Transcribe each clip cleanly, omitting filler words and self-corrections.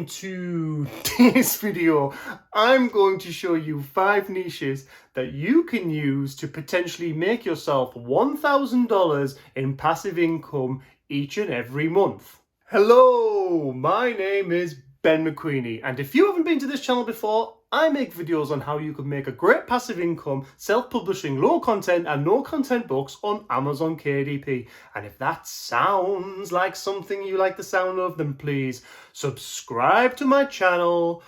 in today's video, I'm going to show you 5 niches that you can use to potentially make yourself $1,000 in passive income each and every month. Hello, my name is Ben McQueenie, and if you haven't been to this channel before, I make videos on how you can make a great passive income self-publishing low content and no content books on Amazon KDP. And if that sounds like something you like the sound of, then please subscribe to my channel,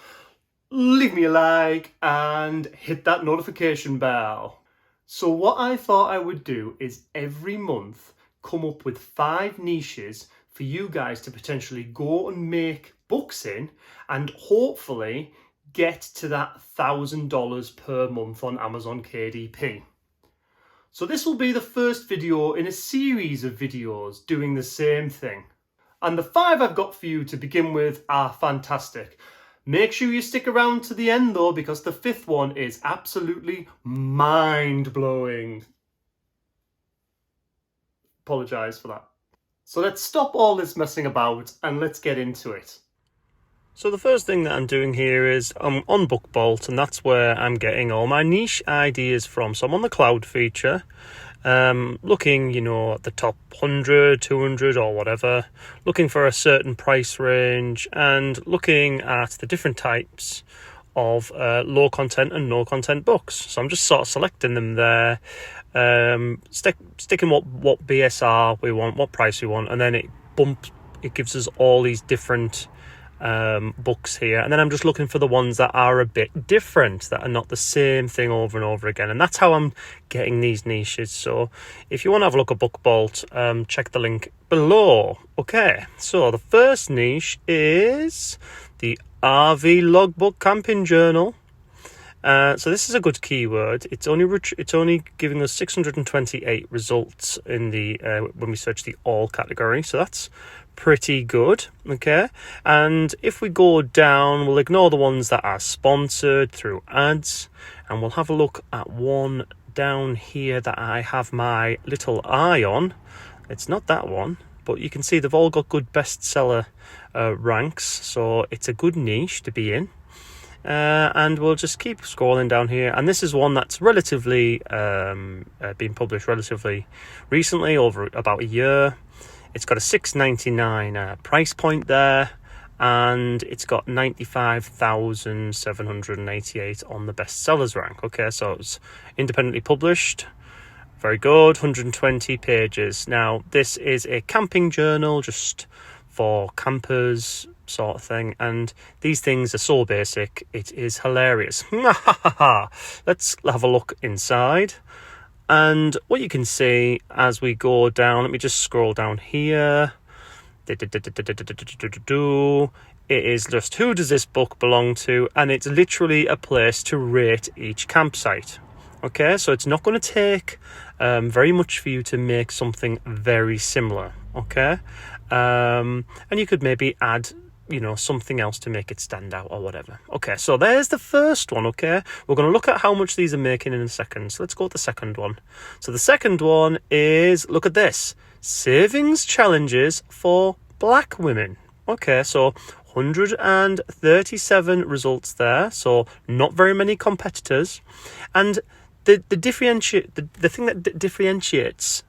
leave me a like and hit that notification bell. So what I thought I would do is every month come up with 5 niches for you guys to potentially go and make books in and hopefully get to that $1,000 per month on Amazon KDP. So this will be the first video in a series of videos doing the same thing. And the 5 I've got for you to begin with are fantastic. Make sure you stick around to the end though, because the 5th one is absolutely mind-blowing. Apologise for that. So let's stop all this messing about and let's get into it. So the first thing that I'm doing here is I'm on BookBolt, and that's where I'm getting all my niche ideas from. So I'm on the cloud feature, looking, at the top 100, 200 or whatever, looking for a certain price range and looking at the different types of low content and no content books. So I'm just sort of selecting them there, sticking what BSR we want, what price we want, and then it gives us all these different books here, and then I'm just looking for the ones that are a bit different, that are not the same thing over and over again, and that's how I'm getting these niches. So if you want to have a look at BookBolt, check the link below. Okay, so the first niche is the RV logbook camping journal. So this is a good keyword. It's only giving us 628 results in the when we search the all category, so that's pretty good. Okay, and if we go down, we'll ignore the ones that are sponsored through ads, and we'll have a look at one down here that I have my little eye on. It's not that one, but you can see they've all got good bestseller ranks, so it's a good niche to be in. And we'll just keep scrolling down here, and this is one that's relatively been published relatively recently, over about a year. It's got a $6.99 price point there, and it's got 95,788 on the bestsellers rank. Okay, so it's independently published. Very good, 120 pages. Now, this is a camping journal just for campers sort of thing, and these things are so basic, it is hilarious. Let's have a look inside. And what you can see as we go down, let me just scroll down here. It is just who does this book belong to, and it's literally a place to rate each campsite. Okay, so it's not going to take very much for you to make something very similar. Okay, and you could maybe add something else to make it stand out or whatever. Okay, so there's the first one. Okay, we're going to look at how much these are making in a second. So let's go to the second one. So the second one is, look at this, savings challenges for black women. Okay, so 137 results there, so not very many competitors. And the thing that differentiates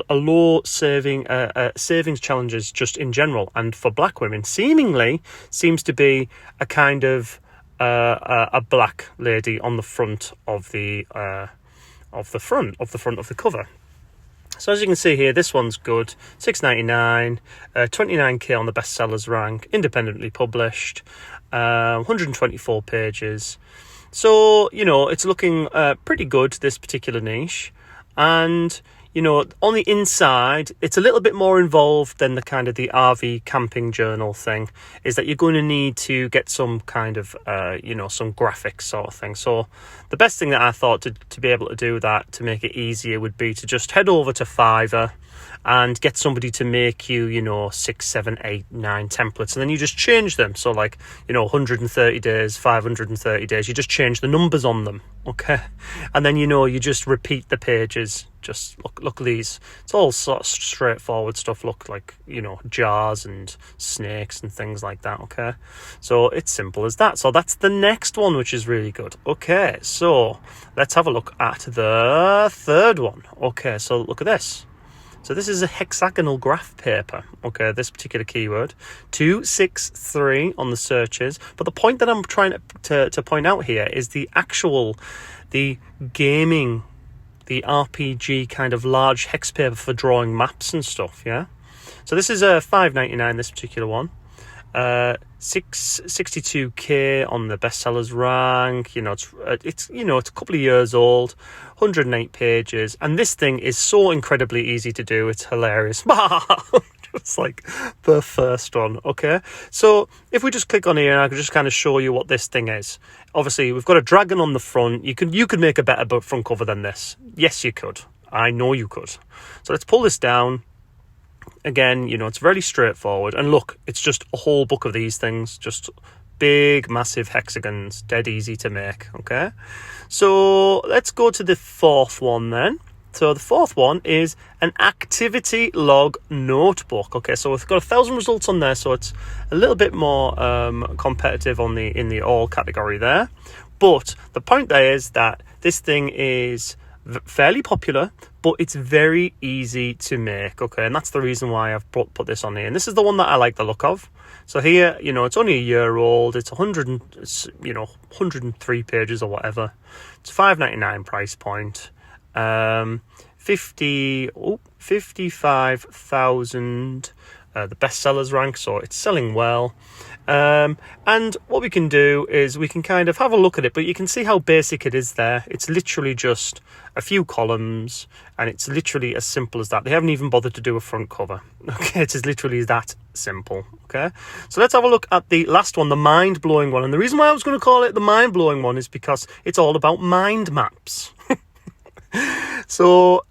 a low savings challenges just in general, and for black women, seemingly seems to be a kind of a black lady on the front of the cover. So as you can see here, this one's good, $6.99, 29k on the bestsellers rank, independently published, 124 pages. So it's looking pretty good, this particular niche. And on the inside, it's a little bit more involved than the kind of the RV camping journal thing, is that you're going to need to get some kind of, some graphics sort of thing. So the best thing that I thought to be able to do that, to make it easier, would be to just head over to Fiverr and get somebody to make you, 6, 7, 8, 9 templates, and then you just change them. So 130 days, 530 days, you just change the numbers on them. Okay, and then you just repeat the pages Just look at these. It's all sort of straightforward stuff. Look, like, jars and snakes and things like that. Okay, so it's simple as that. So that's the next one, which is really good. Okay, so let's have a look at the third one. Okay, so look at this. So this is a hexagonal graph paper, okay, this particular keyword, 263 on the searches. But the point that I'm trying to point out here is the gaming, the RPG kind of large hex paper for drawing maps and stuff, yeah? So this is a $5.99, this particular one. 662k on the bestsellers rank. It's a couple of years old, 108 pages, and this thing is so incredibly easy to do. It's hilarious. Just like the first one. Okay, so if we just click on here, and I can just kind of show you what this thing is. Obviously, we've got a dragon on the front. You could make a better front cover than this. Yes, you could. I know you could. So let's pull this down. Again, it's very straightforward. And look, it's just a whole book of these things. Just big, massive hexagons. Dead easy to make, okay? So let's go to the fourth one then. So the fourth one is an activity log notebook. Okay, so we've got 1,000 results on there. So it's a little bit more competitive in the all category there. But the point there is that this thing is fairly popular, but it's very easy to make, okay, and that's the reason why I've put this on here. And this is the one that I like the look of. So here, it's only a year old. It's 103 pages or whatever. It's $5.99 price point. 55,000 the bestsellers rank, so it's selling well. And what we can do is we can kind of have a look at it, but you can see how basic it is there. It's literally just a few columns, and it's literally as simple as that. They haven't even bothered to do a front cover. Okay, it is literally that simple. Okay, so let's have a look at the last one, the mind-blowing one. And the reason why I was going to call it the mind-blowing one is because it's all about mind maps. So,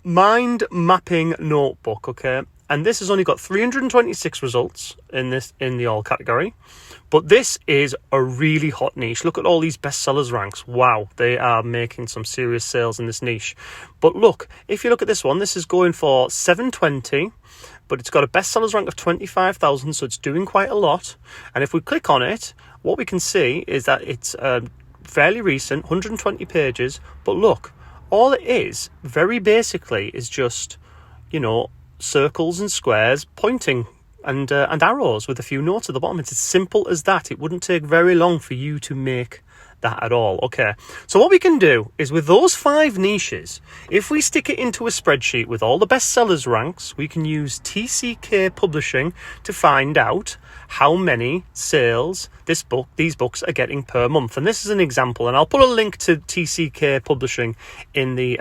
mind mapping notebook, okay? And this has only got 326 results in the all category. But this is a really hot niche. Look at all these bestsellers ranks. Wow, they are making some serious sales in this niche. But look, if you look at this one, this is going for $7.20, but it's got a bestsellers rank of 25,000, so it's doing quite a lot. And if we click on it, what we can see is that it's fairly recent, 120 pages. But look, all it is, very basically, is just, circles and squares pointing and arrows with a few notes at the bottom. It's as simple as that. It wouldn't take very long for you to make that at all. Okay, so what we can do is with those 5 niches, if we stick it into a spreadsheet with all the bestsellers ranks, we can use TCK Publishing to find out how many sales these books are getting per month. And this is an example, and I'll put a link to TCK Publishing in the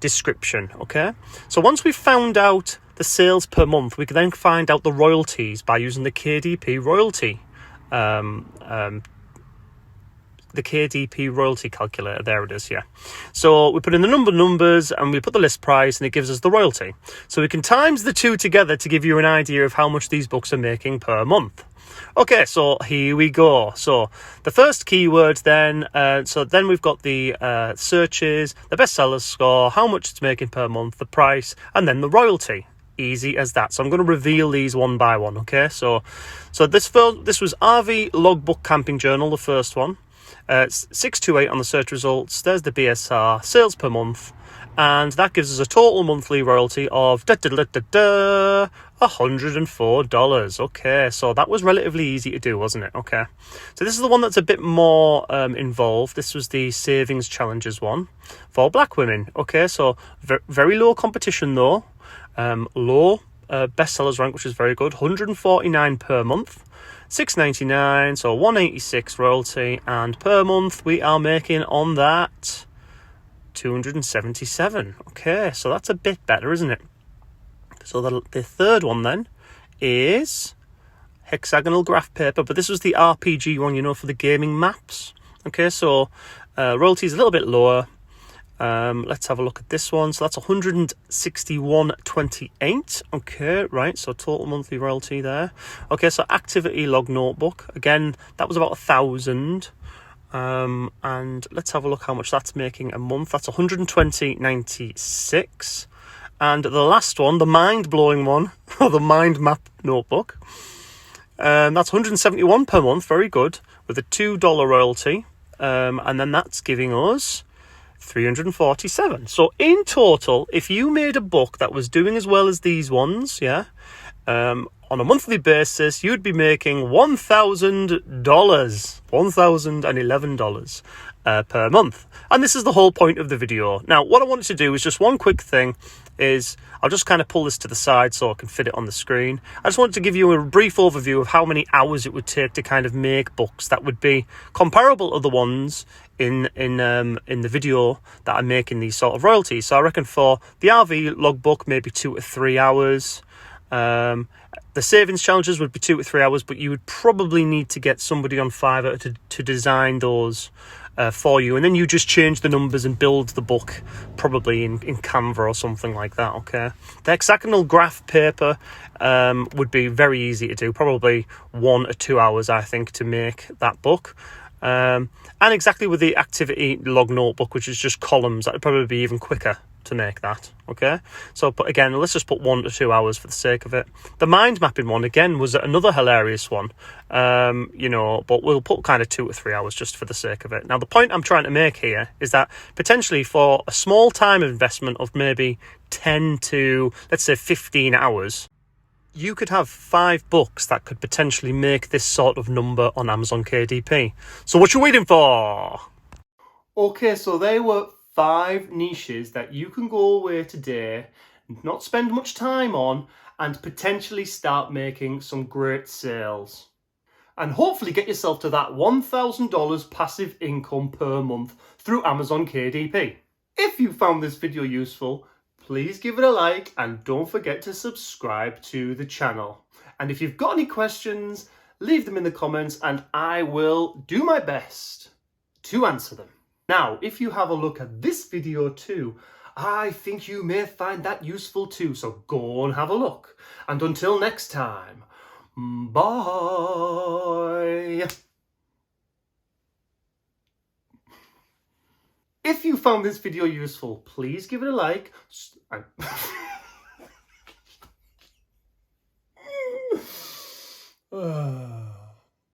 description. Okay, so once we've found out the sales per month, we can then find out the royalties by using the KDP royalty calculator. There it is, yeah. So we put in the numbers and we put the list price, and it gives us the royalty. So we can times the two together to give you an idea of how much these books are making per month. Okay, so here we go. So the first keyword then, so then we've got the searches, the bestsellers score, how much it's making per month, the price, and then the royalty. Easy as that. So I'm going to reveal these one by one, okay? So this was RV Logbook Camping Journal, the first one. 628 on the search results. There's the BSR, sales per month, and that gives us a total monthly royalty of $104. Okay, so that was relatively easy to do, wasn't it? Okay, so this is the one that's a bit more involved. This was the savings challenges one for black women. Okay, so very low competition though, low bestsellers rank, which is very good. 149 per month. $6.99, so $186 royalty, and per month we are making on that $277. Okay, so that's a bit better, isn't it? So the third one then is hexagonal graph paper, but this was the RPG one, for the gaming maps. Okay, so royalty is a little bit lower. Let's have a look at this one. So that's $161.28. Okay, right. So total monthly royalty there. Okay, so activity log notebook. Again, that was about 1,000. And let's have a look how much that's making a month. That's 120.96. And the last one, the mind-blowing one, or the mind map notebook, that's 171 per month, very good, with a $2 royalty. And then that's giving us 347. So in total, if you made a book that was doing as well as these ones, on a monthly basis, you'd be making $1,011 per month. And this is the whole point of the video. Now, what I wanted to do is just one quick thing is I'll just kind of pull this to the side so I can fit it on the screen. I just wanted to give you a brief overview of how many hours it would take to kind of make books that would be comparable to the ones in the video that I'm making these sort of royalties. So I reckon for the RV logbook, maybe 2 to 3 hours. The savings challenges would be 2 to 3 hours, but you would probably need to get somebody on Fiverr to design those for you, and then you just change the numbers and build the book probably in Canva or something like that. Okay, the hexagonal graph paper would be very easy to do, probably 1 or 2 hours I think to make that book. And exactly with the activity log notebook, which is just columns, that would probably be even quicker to make that. Okay, so but again, let's just put 1 to 2 hours for the sake of it. The mind mapping one again was another hilarious one, but we'll put kind of 2 to 3 hours just for the sake of it. Now the point I'm trying to make here is that potentially for a small time investment of maybe 10 to let's say 15 hours, you could have 5 books that could potentially make this sort of number on Amazon KDP. So what you waiting for? Okay, so there were 5 niches that you can go away today, not spend much time on, and potentially start making some great sales. And hopefully get yourself to that $1,000 passive income per month through Amazon KDP. If you found this video useful, please give it a like and don't forget to subscribe to the channel. And if you've got any questions, leave them in the comments and I will do my best to answer them. Now, if you have a look at this video too, I think you may find that useful too, so go and have a look. And until next time, bye! If you found this video useful, please give it a like.